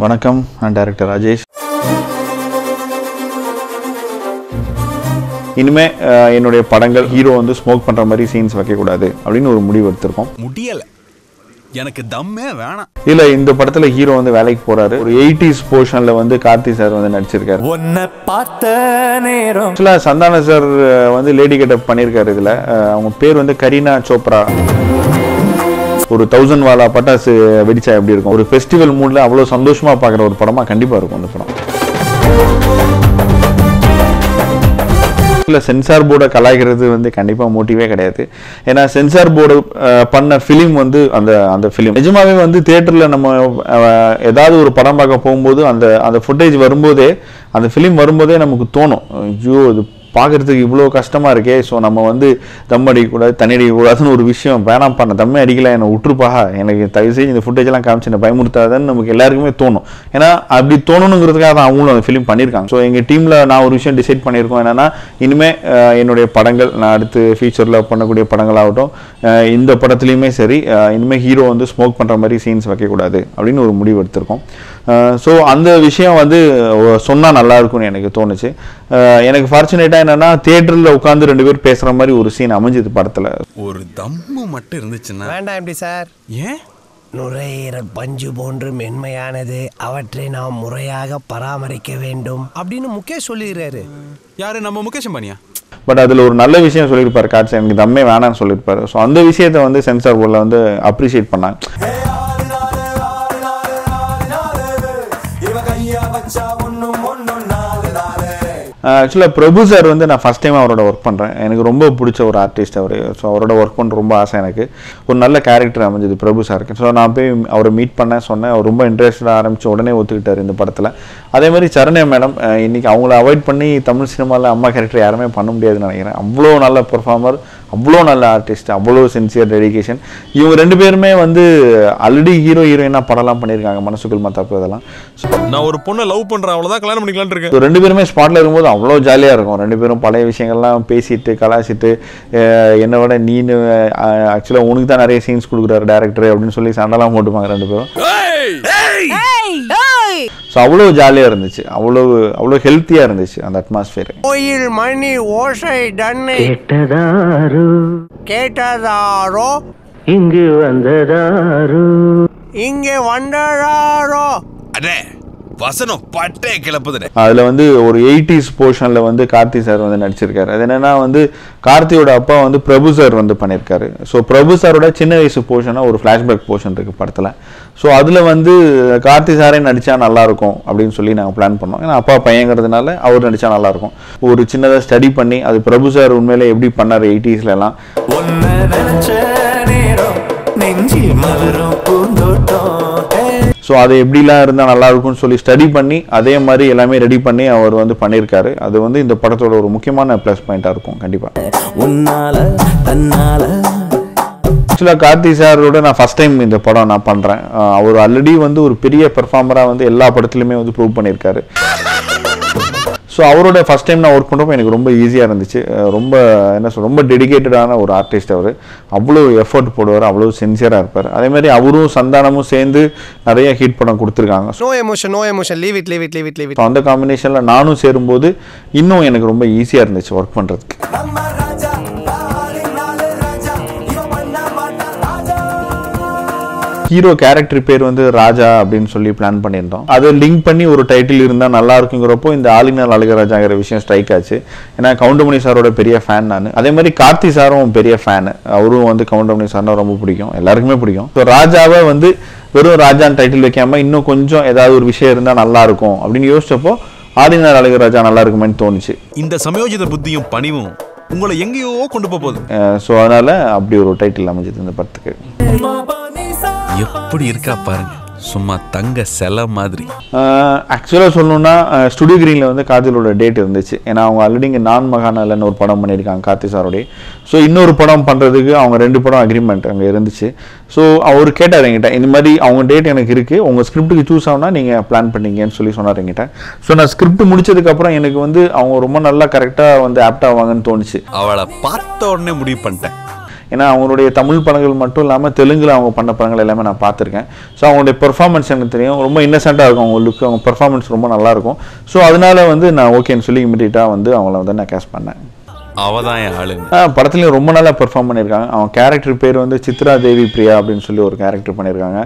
வணக்கம், நான் டைரக்டர் ராஜேஷ். இனிமே என்னுடைய படங்கள் ஹீரோ வந்து ஸ்மோக் பண்ற மாதிரி சீன்ஸ் வைக்கக்கூடாது அப்படின்னு ஒரு முடிவு எடுத்திருக்கோம். முடியல, எனக்கு தம்மே வேணாம். இல்ல, இந்த படத்துல ஹீரோ வந்து வேலைக்கு போறாரு. ஒரு 80s போர்ஷன்ல வந்து கார்த்தி சார் வந்து நடிச்சிருக்காரு. ஆக்சுவலா சந்தான சார் வந்து லேடி கெட்டப் பண்ணியிருக்காரு. இதுல அவங்க பேர் வந்து கரீனா சோப்ரா. ஒரு 1000 வாலா பட்டாசு வெடிச்சா எப்படி இருக்கும்? ஒரு ஃபெஸ்டிவல் மூட்ல அவ்வளவு சந்தோஷமா பாக்குற ஒரு படமா கண்டிப்பா இருக்கும் அந்த படம். சென்சார் போர்டை கலாய்க்கிறது வந்து கண்டிப்பா மோட்டிவே கிடையாது. ஏன்னா சென்சார் போர்டு பண்ண ஃபிலிம் வந்து அந்த ஃபிலிம் நிஜமாவே வந்து தியேட்டர்ல நம்ம ஏதாவது ஒரு படம் பார்க்க போகும்போது அந்த ஃபுட்டேஜ் வரும்போதே, அந்த ஃபிலிம் வரும்போதே நமக்கு தோணும், ஐயோ இது பார்க்கறதுக்கு இவ்வளோ கஷ்டமாக இருக்கே, ஸோ நம்ம வந்து தம் அடிக்கக்கூடாது, தண்ணி அடிக்கக்கூடாதுன்னு ஒரு விஷயம் வேணாம் பண்ண, தம்மே அடிக்கல, என்னை விட்டுருப்பா, எனக்கு தயவு செய்து இந்த ஃபுட்டேஜெல்லாம் காமிச்சு என்னை பயமுறுத்தாதுன்னு நமக்கு எல்லாருக்குமே தோணும். ஏன்னா அப்படி தோணணுங்கிறதுக்காக தான் அவங்களும் அந்த ஃபிலிம் பண்ணியிருக்காங்க. ஸோ எங்கள் டீமில் நான் ஒரு விஷயம் டிசைட் பண்ணியிருக்கோம், என்னென்னா இனிமேல் என்னுடைய படங்கள், நான் அடுத்து ஃபியூச்சரில் பண்ணக்கூடிய படங்களாகட்டும், இந்த படத்துலையுமே சரி, இனிமேல் ஹீரோ வந்து ஸ்மோக் பண்ணுற மாதிரி சீன்ஸ் வைக்கக்கூடாது அப்படின்னு ஒரு முடிவு எடுத்திருக்கோம். ஸோ அந்த விஷயம் வந்து சொன்னால் நல்லா இருக்கும்னு எனக்கு தோணுச்சு. எனக்கு ஃபார்ச்சுனேட்டாக என்னன்னா தியேட்டரில் உட்காந்து 2 பேர் பேசுகிற மாதிரி ஒரு சீன் அமைஞ்சது படத்தில். ஒரு தம்மு மட்டும் இருந்துச்சுன்னா வேண்டாம். எப்படி சார்? ஏன்? நுரையீரல் பஞ்சு போன்று மென்மையானது, அவற்றை நாம் முறையாக பராமரிக்க வேண்டும் அப்படின்னு முகேஷ் சொல்லிடுறாரு. யாரு? நம்ம முகேஷ் அம்பானியா? பட் அதில் ஒரு நல்ல விஷயம் சொல்லியிருப்பார் காட்சி, எனக்கு தம்மே வேணான்னு சொல்லியிருப்பாரு. ஸோ அந்த விஷயத்தை வந்து சென்சார் போர்டில் வந்து அப்ரிஷியேட் பண்ணாங்க. ஆக்சுவலாக பிரபு சார் வந்து நான் ஃபஸ்ட் டைம் அவரோட ஒர்க் பண்ணுறேன். எனக்கு ரொம்ப பிடிச்ச ஒரு ஆர்டிஸ்ட் அவர். ஸோ அவரோட ஒர்க் பண்ண ரொம்ப ஆசை. எனக்கு ஒரு நல்ல கேரக்டர் அமைஞ்சது பிரபு சாருக்கு. ஸோ நான் போய் அவரை மீட் பண்ணேன், சொன்னேன். அவர் ரொம்ப இன்ட்ரெஸ்டாக ஆரம்பித்து உடனே ஒத்துக்கிட்டார் இந்த படத்தில். அதே மாதிரி சரண்யா மேடம், இன்றைக்கி அவங்கள அவாய்ட் பண்ணி தமிழ் சினிமாவில் அம்மா கேரக்டர் யாருமே பண்ண முடியாதுன்னு நினைக்கிறேன். அவ்வளோ நல்ல பெர்ஃபார்மர், அவ்வளோ நல்ல ஆர்டிஸ்ட், அவ்வளோ சின்சியர், டெடிகேஷன். இவங்க 2 பேருமே வந்து ஆல்ரெடி ஹீரோயினாக படம்லாம் பண்ணியிருக்காங்க, மனசுக்குள் மத்தாப்பு இதெல்லாம். நான் ஒரு பொண்ணை லவ் பண்ணுறேன், அவ்வளோதான் கல்யாணம் பண்ணிக்கலான்னு இருக்கேன். 2 பேருமே ஸ்பாட்டில் இருக்கும்போது அவ்வளோ ஜாலியாக இருக்கும். 2 பேரும் பழைய விஷயங்கள்லாம் பேசிட்டு கலாச்சிட்டு, என்னை விட நீனு ஆக்சுவலாக உனக்கு தான் நிறைய சீன்ஸ் கொடுக்குறாரு டேரக்டர் அப்படின்னு சொல்லி சண்டைலாம் போட்டுப்பாங்க 2 பேரும். ஸோ அவ்வளோ ஜாலியாக இருந்துச்சு, அவ்வளோ ஹெல்த்தியாக இருந்துச்சு அந்த அட்மாஸ்பியர். கோயில் மணி ஓசை டன்னு கேட்டதாரோ இங்கு வந்ததாரோ இங்கே வந்ததாரோ. அடே வசனம் பட்டே கிளப்புது. அதில் வந்து ஒரு 80s போர்ஷனில் வந்து கார்த்தி சார் வந்து நடிச்சிருக்காரு. அது என்னென்னா வந்து கார்த்தியோட அப்பா வந்து பிரபு சார் வந்து பண்ணியிருக்காரு. ஸோ பிரபு சாரோட சின்ன வயசு போர்ஷனாக ஒரு ஃப்ளாஷ்பேக் போர்ஷன் இருக்குது படத்தில். ஸோ அதில் வந்து கார்த்தி சாரே நடித்தா நல்லாயிருக்கும் அப்படின்னு சொல்லி நாங்கள் பிளான் பண்ணோம். ஏன்னா அப்பா பையங்கிறதுனால அவர் நடித்தா நல்லாயிருக்கும். ஒரு சின்னதாக ஸ்டடி பண்ணி அது பிரபு சார் உண்மையிலே எப்படி பண்ணார் 80sலாம். ஸோ அது எப்படிலாம் இருந்தால் நல்லா இருக்கும்னு சொல்லி ஸ்டடி பண்ணி அதே மாதிரி எல்லாமே ரெடி பண்ணி அவர் வந்து பண்ணியிருக்காரு. அது வந்து இந்த படத்தோட ஒரு முக்கியமான ப்ளஸ் பாயிண்டாக இருக்கும் கண்டிப்பாக. ஆக்சுவலாக கார்த்தி சாரோட நான் ஃபஸ்ட் டைம் இந்த படம் நான் பண்ணுறேன். அவர் ஆல்ரெடி வந்து ஒரு பெரிய பெர்ஃபார்மராக வந்து எல்லா படத்துலையுமே வந்து ப்ரூவ் பண்ணியிருக்காரு. ஸோ அவரோட ஃபஸ்ட் டைம் நான் ஒர்க் பண்ணுறப்போ எனக்கு ரொம்ப ஈஸியாக இருந்துச்சு. ரொம்ப டெடிகேட்டடான ஒரு ஆர்டிஸ்ட் அவர். அவ்வளோ எஃபர்ட் போடுவார், அவ்வளோ சின்சியராக இருப்பார். அதேமாதிரி அவரும் சந்தானமும் சேர்ந்து நிறைய ஹிட் படம் கொடுத்துருக்காங்க. No emotion leave it. அந்த காம்பினேஷனில் நானும் சேரும்போது இன்னும் எனக்கு ரொம்ப ஈஸியாக இருந்துச்சு ஒர்க் பண்ணுறதுக்கு. ஹீரோ கேரக்டர் பேர் வந்து ராஜா அப்படின்னு சொல்லி பிளான் பண்ணியிருந்தோம். அதை லிங்க் பண்ணி ஒரு டைட்டில் இருந்தால் நல்லா இருக்குங்கிறப்போ இந்த ஆலினால் அழகராஜாங்கிற விஷயம் ஸ்ட்ரைக் ஆச்சு. ஏன்னா கவுண்டமணி சாரோட பெரிய ஃபேன் நான். அதே மாதிரி கார்த்தி சாரும் பெரிய ஃபேனு. அவரும் வந்து கவுண்டமணி சார்னா ரொம்ப பிடிக்கும், எல்லாருக்குமே பிடிக்கும். ஸோ ராஜாவை வந்து வெறும் ராஜான்னு டைட்டில் வைக்காம இன்னும் கொஞ்சம் ஏதாவது ஒரு விஷயம் இருந்தால் நல்லா இருக்கும் அப்படின்னு யோசிச்சப்போ ஆலினால் அழகராஜா நல்லா இருக்குமேன்னு தோணுச்சு. இந்த சமயோஜித புத்தியும் பணிவும் உங்களை எங்கேயோ கொண்டு போகுது. ஸோ அதனால அப்படி ஒரு டைட்டில் அமைஞ்சது இந்த படத்துக்கு. எப்படி இருக்கா பாருங்க, சும்மா தங்க செல மாதிரி. ஆக்சுவலாக சொல்லணும்னா ஸ்டுடியோ கிரீனில் வந்து கார்த்தியோட டேட் இருந்துச்சு. ஏன்னா அவங்க ஆல்ரெடி இங்கே நான் மகானாலன்னு ஒரு படம் பண்ணியிருக்காங்க கார்த்தி சாரோடைய. ஸோ இன்னொரு படம் பண்ணுறதுக்கு அவங்க 2 படம் அக்ரிமெண்ட் அங்கே இருந்துச்சு. ஸோ அவர் கேட்டார் என்கிட்ட, இந்த மாதிரி அவங்க டேட் எனக்கு இருக்குது, உங்கள் ஸ்கிரிப்டுக்கு சூஸ் ஆகுனா நீங்கள் பிளான் பண்ணீங்கன்னு சொல்லி சொன்னார் என்கிட்ட. ஸோ நான் ஸ்கிரிப்ட் முடிச்சதுக்கப்புறம் எனக்கு வந்து அவங்க ரொம்ப நல்லா கரெக்டாக வந்து ஆப்ட் ஆவாங்கன்னு தோணுச்சு. அவளை பார்த்த உடனே முடிவு பண்ணிட்டேன். ஏன்னா அவங்களுடைய தமிழ் படங்கள் மட்டும் இல்லாமல் தெலுங்கில் அவங்க பண்ண படங்கள் எல்லாமே நான் பார்த்துருக்கேன். ஸோ அவங்களுடைய பெர்ஃபார்மன்ஸ் எனக்கு தெரியும், ரொம்ப இன்னசென்ட்டாக இருக்கும் அவங்க லுக், அவங்க பெர்ஃபார்மன்ஸ் ரொம்ப நல்லாயிருக்கும். ஸோ அதனால வந்து நான் ஓகேன்னு சொல்லி இமிடியேட்டாக வந்து அவங்கள வந்து நான் கேஸ்ட் பண்ணேன். அவதான் என் ஆளு. படத்துலையும் ரொம்ப நல்லா பெர்ஃபார்ம் பண்ணியிருக்காங்க. அவங்க கேரக்டர் பேர் வந்து சித்ரா தேவி பிரியா அப்படின்னு சொல்லி ஒரு கேரக்டர் பண்ணியிருக்காங்க.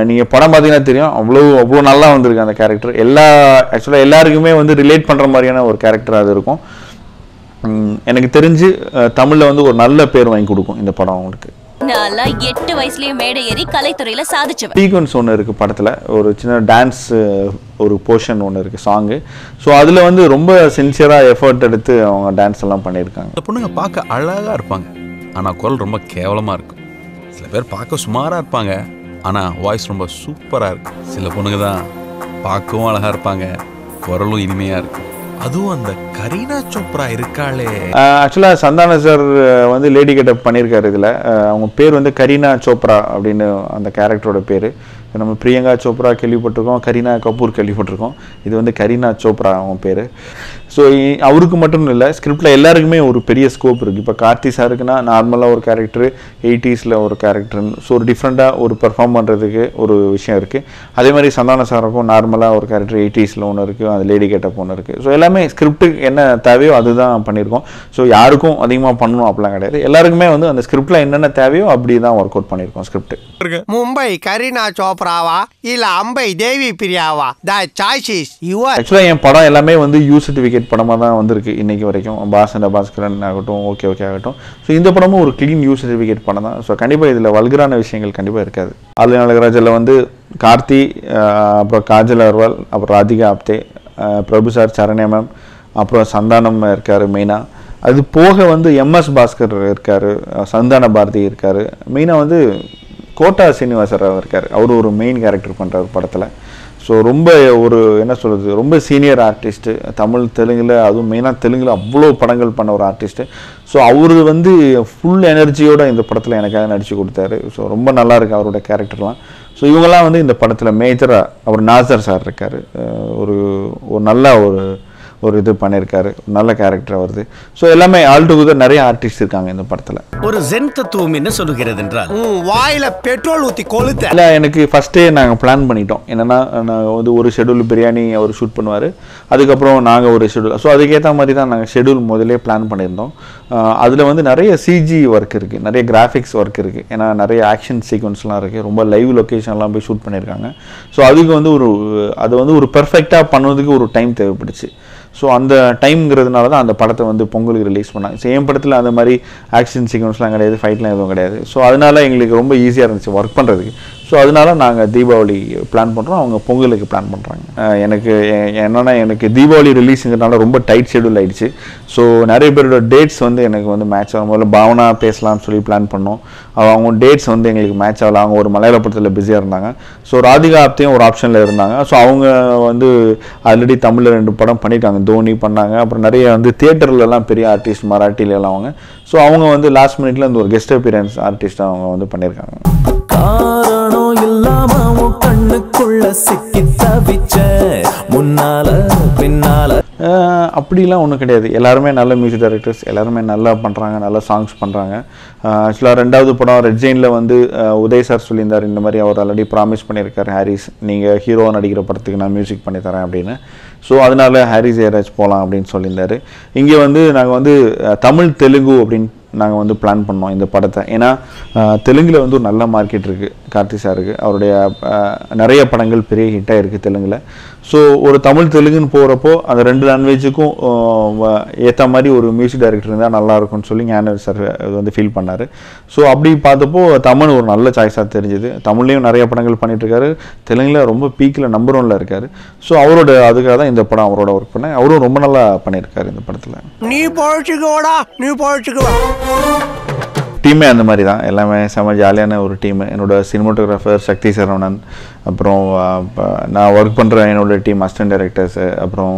நீங்கள் படம் பார்த்தீங்கன்னா தெரியும், அவ்வளோ நல்லா வந்திருக்கு அந்த கேரக்டர். ஆக்சுவலாக எல்லாருக்குமே வந்து ரிலேட் பண்ணுற மாதிரியான ஒரு கேரக்டர் அது இருக்கும். எனக்கு தெரிஞ்சு தமிழில் வந்து ஒரு நல்ல பேர் வாங்கி கொடுக்கும் இந்த படம் அவங்களுக்கு. நான்ல 8 வயசுலயே மேடை ஏறி கலைத்துறையில சாதிச்சவன். சீக்வன்ஸ் ஒன்று இருக்குது படத்தில், ஒரு சின்ன டான்ஸ் ஒரு போர்ஷன் ஒன்று இருக்குது, சாங்கு. ஸோ அதில் வந்து ரொம்ப சின்சியராக எஃபர்ட் எடுத்து அவங்க டான்ஸ் எல்லாம் பண்ணியிருக்காங்க. இந்த பொண்ணுங்க பார்க்க அழகாக இருப்பாங்க, ஆனால் குரல் ரொம்ப கேவலமாக இருக்கும். சில பேர் பார்க்க சுமாராக இருப்பாங்க, ஆனால் வாய்ஸ் ரொம்ப சூப்பராக இருக்கும். சில பொண்ணுங்க தான் பார்க்கவும் அழகாக இருப்பாங்க, குரலும் இனிமையாக இருக்கும். அதுவும் அந்த கரீனா சோப்ரா இருக்காளே. ஆக்சுவலாக சந்தான சார் வந்து லேடி கெட்டப் பண்ணியிருக்காரு இதில். அவங்க பேர் வந்து கரீனா சோப்ரா அப்படின்னு அந்த கேரக்டரோட பேர். நம்ம பிரியங்கா சோப்ரா கேள்விப்பட்டிருக்கோம், கரீனா கபூர் கேள்விப்பட்டிருக்கோம். இது வந்து கரீனா சோப்ரா அவங்க பேர். ஸோ அவருக்கு மட்டும் இல்லை, ஸ்கிரிப்டில் எல்லாருக்குமே ஒரு பெரிய ஸ்கோப் இருக்குது. இப்போ கார்த்தி சாருக்குன்னா நார்மலாக ஒரு கேரக்டரு, 80s ஒரு கேரக்டர்னு, ஸோ ஒரு டிஃப்ரெண்ட்டாக ஒரு பெர்ஃபார்ம் பண்ணுறதுக்கு ஒரு விஷயம் இருக்குது. அதே மாதிரி சந்தான சாருக்கும் நார்மலாக ஒரு கேரக்டர் 80s ஒன்று இருக்குது, அது லேடி கெட்டப் ஒன்று இருக்குது. ஸோ எல்லாமே ஸ்கிரிப்டுக்கு என்ன தேவையோ அதுதான் பண்ணியிருக்கோம். ஸோ யாருக்கும் அதிகமாக பண்ணணும் அப்படிலாம் கிடையாது. எல்லாருக்குமே வந்து அந்த ஸ்கிரிப்டில் என்னென்ன தேவையோ அப்படி தான் ஒர்க் அவுட் பண்ணியிருக்கோம் ஸ்கிரிப்ட். மும்பை கரீனா சோப்ராவா இல்ல அம்பை தேவி பிரியாவா? The choice is your. ஆக்சுவலாக என் படம் எல்லாமே வந்து யூ சர்டிஃபிகேட் படமாக தான் வந்திருக்கு இன்னைக்கு வரைக்கும். பாஸ்கரன் ஆகட்டும், ஓகே ஆகட்டும். ஸோ இந்த படமும் ஒரு க்ளீன் யூ சர்டிஃபிகேட் படம் தான். ஸோ கண்டிப்பாக இதில் வல்கரான விஷயங்கள் கண்டிப்பாக இருக்காது. ஆலியா நாகராஜில் வந்து கார்த்தி, அப்புறம் காஜல் அகர்வால், அப்புறம் ராதிகா ஆப்தே, பிரபு சார், சரண்யா மேம், அப்புறம் சந்தானம் இருக்கார் மெயினாக. அது போக வந்து எம்எஸ் பாஸ்கர் இருக்கார், சந்தான பாரதி இருக்கார், மெயினாக வந்து கோட்டா சீனிவாசராவ் இருக்கார். அவர் ஒரு மெயின் கேரக்டர் பண்ணுறார் படத்தில். ஸோ ரொம்ப ஒரு என்ன சொல்கிறது, ரொம்ப சீனியர் ஆர்டிஸ்ட்டு, தமிழ் தெலுங்கில், அதுவும் மெயினாக தெலுங்கில் அவ்வளோ படங்கள் பண்ண ஒரு ஆர்டிஸ்ட்டு. ஸோ அவர் வந்து ஃபுல் எனர்ஜியோடு இந்த படத்தில் எனக்காக நடித்து கொடுத்தாரு. ஸோ ரொம்ப நல்லாயிருக்கு அவரோட கேரக்டர்லாம். ஸோ இவங்கெல்லாம் வந்து இந்த படத்தில் மேஜராக அவர் நாசர் சார் இருக்கார், ஒரு நல்ல ஒரு இது பண்ணியிருக்காரு, நல்ல கேரக்டர் வருது. ஸோ எல்லாமே ஆல் டுகெதர் நிறைய ஆர்டிஸ்ட் இருக்காங்க இந்த படத்தில். ஒரு ஜென் தத்துவம் என்ன சொல்லுகிறது என்றால், வாயில பெட்ரோல் ஊத்தி கொளுத்த. இல்லை, எனக்கு ஃபஸ்ட்டே நாங்கள் பிளான் பண்ணிட்டோம். என்னென்னா நாங்கள் வந்து ஒரு ஷெடியூல் பிரியாணி அவர் ஷூட் பண்ணுவார், அதுக்கப்புறம் நாங்கள் ஒரு ஷெடியூல். ஸோ அதுக்கேற்ற மாதிரி தான் நாங்கள் ஷெடியூல் முதலே பிளான் பண்ணியிருந்தோம். அதில் வந்து நிறைய சிஜி ஒர்க் இருக்குது, நிறைய கிராஃபிக்ஸ் ஒர்க் இருக்குது, ஏன்னா நிறைய ஆக்ஷன் சீக்வன்ஸ்லாம் இருக்குது, ரொம்ப லைவ் லொக்கேஷன்லாம் போய் ஷூட் பண்ணியிருக்காங்க. ஸோ அதுக்கு வந்து அது வந்து ஒரு பெர்ஃபெக்டாக பண்ணுறதுக்கு ஒரு டைம் தேவைப்படுச்சு. ஸோ அந்த டைம்ங்கிறதுனால தான் அந்த படத்தை வந்து பொங்கலுக்கு ரிலீஸ் பண்ணாங்க. ஸோ என் படத்தில் அந்த மாதிரி ஆக்ஷன் சீக்வன்ஸ்லாம் கிடையாது, ஃபைட்லாம் எதுவும் கிடையாது. ஸோ அதனால எங்களுக்கு ரொம்ப ஈஸியாக இருந்துச்சு ஒர்க் பண்ணுறதுக்கு. ஸோ அதனால நாங்கள் தீபாவளி பிளான் பண்ணுறோம், அவங்க பொங்கலுக்கு பிளான் பண்ணுறாங்க. எனக்கு தீபாவளி ரிலீஸுங்கிறதுனால ரொம்ப டைட் ஷெடியூல் ஆகிடுச்சு. ஸோ நிறைய பேரோட டேட்ஸ் வந்து எனக்கு வந்து மேட்ச் ஆகும். முதல்ல பாவனா பேசலாம்னு சொல்லி பிளான் பண்ணோம், அவங்க டேட்ஸ் வந்து எங்களுக்கு மேட்ச் ஆகல. அவங்க ஒரு மலையாள படத்தில் பிஸியாக இருந்தாங்க. ஸோ ராதிகா ஆப்தேயும் ஒரு ஆப்ஷனில் இருந்தாங்க. ஸோ அவங்க வந்து ஆல்ரெடி தமிழில் 2 படம் பண்ணியிருக்காங்க, தோனி பண்ணாங்க, அப்புறம் நிறைய வந்து தியேட்டர்லலாம் பெரிய ஆர்டிஸ்ட் மராட்டிலலாம் அவங்க. ஸோ அவங்க வந்து லாஸ்ட் மினிட்ல இந்த ஒரு கெஸ்ட் அப்பியரன்ஸ் ஆர்டிஸ்ட்டாக அவங்க வந்து பண்ணியிருக்காங்க. காரணம் இல்லாம கண்ணுக்குள்ள சிக்கி தவிச்ச முன்னால பின்னால அப்படிலாம் ஒன்றும் கிடையாது. எல்லாருமே நல்ல மியூசிக் டைரக்டர்ஸ், எல்லாருமே நல்லா பண்ணுறாங்க, நல்ல சாங்ஸ் பண்ணுறாங்க. ஆக்சுவலாக 2வது படம் ரெட் ஜெயினில் வந்து உதய் சார் சொல்லியிருந்தார், இந்த மாதிரி அவர் ஆல்ரெடி ப்ராமிஸ் பண்ணியிருக்கார் ஹாரிஸ், நீங்கள் ஹீரோவாக நடிக்கிற படத்துக்கு நான் மியூசிக் பண்ணி தரேன் அப்படின்னு. ஸோ அதனால ஹாரிஸ் ஜெயராஜ் போகலாம் அப்படின்னு சொல்லியிருந்தார். இங்கே வந்து நாங்கள் வந்து தமிழ் தெலுங்கு அப்படின்னு நாங்கள் வந்து பிளான் பண்ணோம் இந்த படத்தை. ஏன்னா தெலுங்கில் வந்து ஒரு நல்ல மார்க்கெட் இருக்குது கார்த்தி சாருக்கு, அவருடைய நிறைய படங்கள் பெரிய ஹிட்டாக இருக்குது தெலுங்கில். ஸோ ஒரு தமிழ் தெலுங்குன்னு போகிறப்போ அந்த 2 லாங்குவேஜுக்கும் ஏற்ற மாதிரி ஒரு மியூசிக் டைரக்டர் இருந்தால் நல்லாயிருக்கும்னு சொல்லி ஞானவேல் சார் இது வந்து ஃபீல் பண்ணார். ஸோ அப்படி பார்த்தப்போ தமிழ் ஒரு நல்ல சாய்ஸாக தெரிஞ்சுது. தமிழ்லேயும் நிறைய படங்கள் பண்ணிகிட்ருக்காரு, தெலுங்கில் ரொம்ப பீக்கில் நம்பர் 1ல் இருக்கார். ஸோ அதுக்காக தான் இந்த படம் அவரோட ஒர்க் பண்ணேன். அவரும் ரொம்ப நல்லா பண்ணியிருக்காரு இந்த படத்தில். நீ பழச்சுக்கோடா, நீ பழச்சுக்குவா. டீமே அந்த மாதிரி தான், எல்லாமே செம்ம ஜாலியான ஒரு டீமு. என்னோடய சினிமோட்டோகிராஃபர் சக்தி சரவணன், அப்புறம் நான் ஒர்க் பண்ணுற என்னோடய டீம் அசிஸ்டன்ட் டைரக்டர்ஸு, அப்புறம்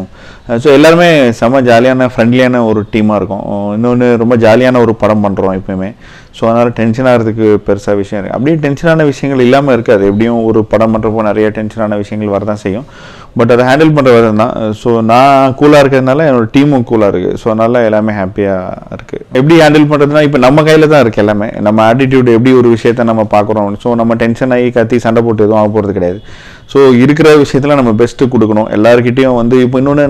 ஸோ எல்லாருமே செம்ம ஜாலியான ஃப்ரெண்ட்லியான ஒரு டீமாக இருக்கும். இன்னொன்று ரொம்ப ஜாலியான ஒரு படம் பண்ணுறோம் எப்போயுமே. ஸோ அதனால் டென்ஷன் ஆகிறதுக்கு பெருசாக விஷயம் இருக்குது. அப்படியே டென்ஷனான விஷயங்கள் இல்லாமல் இருக்காது. எப்படியும் ஒரு படம் பண்ணுறப்போ நிறைய டென்ஷனான விஷயங்கள் வரதான் செய்யும். பட் அதை ஹேண்டில் பண்ணுற விதம் தான். ஸோ நான் கூலாக இருக்கிறதுனால என்னோட டீமும் கூலாக இருக்குது. ஸோ அதனால் எல்லாமே ஹாப்பியாக இருக்குது. எப்படி ஹேண்டில் பண்ணுறதுனா இப்போ நம்ம கையில் தான் இருக்குது எல்லாமே. நம்ம ஆட்டிடியூட் எப்படி ஒரு விஷயத்தை நம்ம பார்க்குறோம். ஸோ நம்ம டென்ஷன் ஆகி கத்தி சண்டை போட்டு எதுவும் ஆக போகிறது கிடையாது. ஸோ இருக்கிற விஷயத்தில் நம்ம பெஸ்ட்டு கொடுக்கணும் எல்லாருக்கிட்டையும் வந்து. இப்போ இன்னொன்று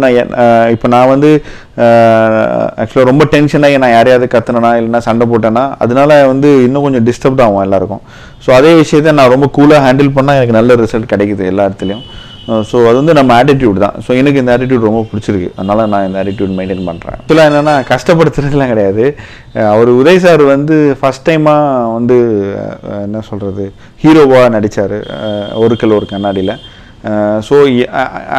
நான் வந்து ஆக்சுவலாக ரொம்ப டென்ஷன் ஆகி நான் யாரையாவது கத்துனேனா இல்லைனா சண்டை போட்டேன்னா அதனால வந்து இன்னும் கொஞ்சம் டிஸ்டர்ப்ட் ஆகும் எல்லாருக்கும். ஸோ அதே விஷயத்தை நான் ரொம்ப கூலாக ஹேண்டில் பண்ணால் எனக்கு நல்ல ரிசல்ட் கிடைக்குது எல்லா இடத்துலையும். ஸோ அது வந்து நம்ம ஆட்டிடியூட் தான். ஸோ எனக்கு இந்த ஆட்டிடியூட் ரொம்ப பிடிச்சிருக்கு. அதனால் நான் இந்த ஆட்டிடியூட் மெயின்டைன் பண்ணுறேன். ஆக்சுவலாக என்னென்னா கஷ்டப்படுத்துறதுலாம் கிடையாது. அவர் உதய் சார் வந்து ஃபஸ்ட் டைமாக வந்து என்ன சொல்கிறது ஹீரோவாக நடித்தார் ஒரு கண்ணாடியில். ஸோ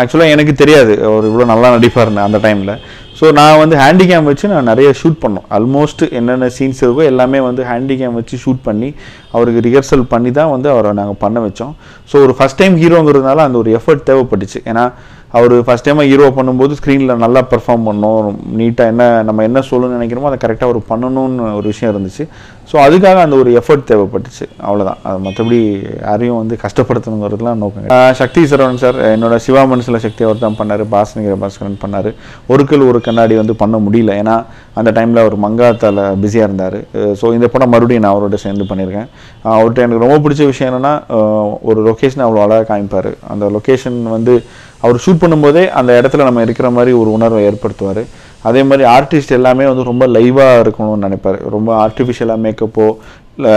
ஆக்சுவலாக எனக்கு தெரியாது அவர் இவ்வளோ நல்லா நடிப்பார்னு அந்த டைமில். ஸோ நான் வந்து ஹேண்டிகேம் வச்சு நான் நிறைய ஷூட் பண்ணோம். ஆல்மோஸ்ட் என்னென்ன சீன்ஸ் இருக்கோ எல்லாமே வந்து ஹேண்டிகேம் வச்சு ஷூட் பண்ணி அவருக்கு ரிஹர்சல் பண்ணி தான் வந்து அவரை நாங்கள் பண்ண வச்சோம். ஸோ ஒரு ஃபஸ்ட் டைம் ஹீரோங்கிறதுனால அந்த ஒரு எஃபர்ட் தேவைப்பட்டுச்சு. ஏன்னா அவர் ஃபஸ்ட் டைமாக ஹீரோ பண்ணும்போது ஸ்க்ரீனில் நல்லா பெர்ஃபார்ம் பண்ணணும், நீட்டாக நம்ம என்ன சொல்லணும்னு நினைக்கிறோமோ அதை கரெக்டாக ஒரு பண்ணணும்னு ஒரு விஷயம் இருந்துச்சு. ஸோ அதுக்காக அந்த ஒரு எஃபர்ட் தேவைப்பட்டுச்சு, அவ்வளோதான். அது மற்றபடி யாரையும் வந்து கஷ்டப்படுத்தணுங்கிறதுலாம் நோக்கம். சக்தி சரவணன் சார் என்னோட சிவா மனசில் சக்தி அவர் தான் பண்ணார். பாஸ்னிகர பாஸ்கரன் பண்ணார். ஒரு கண்ணாடி வந்து பண்ண முடியல, ஏன்னா அந்த டைமில் அவர் மங்காத்தால் பிஸியாக இருந்தார். ஸோ இந்த படம் மறுபடியும் நான் அவரோட சேர்ந்து பண்ணியிருக்கேன். அவர்கிட்ட எனக்கு ரொம்ப பிடிச்ச விஷயம் என்னென்னா ஒரு லொக்கேஷனை அவ்வளோ அழகாக காமிப்பார். அந்த லொக்கேஷன் வந்து அவர் ஷூட் பண்ணும்போதே அந்த இடத்துல நம்ம இருக்கிற மாதிரி ஒரு உணர்வை ஏற்படுத்துவார். அதே மாதிரி ஆர்டிஸ்ட் எல்லாமே வந்து ரொம்ப லைவாக இருக்கணும்னு நினைப்பார். ரொம்ப ஆர்டிஃபிஷியலாக மேக்கப்போ இல்லை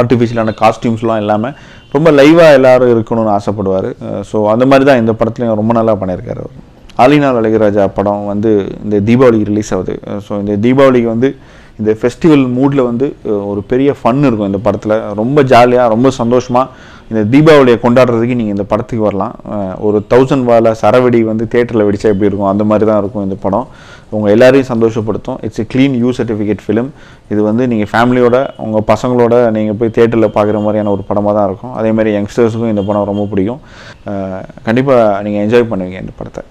ஆர்டிஃபிஷியலான காஸ்டியூம்ஸ்லாம் இல்லாமல் ரொம்ப லைவாக எல்லோரும் இருக்கணும்னு ஆசைப்படுவார். ஸோ அந்த மாதிரி தான் இந்த படத்துலையும் ரொம்ப நல்லா பண்ணியிருக்காரு அவர். ஆலினால் அழகுராஜா படம் வந்து இந்த தீபாவளிக்கு ரிலீஸ் ஆகுது. ஸோ இந்த தீபாவளிக்கு வந்து இந்த ஃபெஸ்டிவல் மூடில் வந்து ஒரு பெரிய ஃபன் இருக்கும் இந்த படத்தில். ரொம்ப ஜாலியாக ரொம்ப சந்தோஷமாக இந்த தீபாவளியை கொண்டாடுறதுக்கு நீங்கள் இந்த படத்துக்கு வரலாம். ஒரு 1000 வால சரவெடி வந்து தியேட்டரில் வெடிச்சா எப்படி இருக்கும் அந்த மாதிரி தான் இருக்கும் இந்த படம். உங்கள் எல்லாரையும் சந்தோஷப்படுத்தும். It's a clean U certificate film. இது வந்து நீங்கள் ஃபேமிலியோட உங்கள் பசங்களோட நீங்கள் போய் தியேட்டரில் பார்க்குற மாதிரியான ஒரு படமாக தான் இருக்கும். அதேமாதிரி யங்ஸ்டர்ஸுக்கும் இந்த படம் ரொம்ப பிடிக்கும். கண்டிப்பாக நீங்கள் என்ஜாய் பண்ணுவீங்க இந்த படத்தை.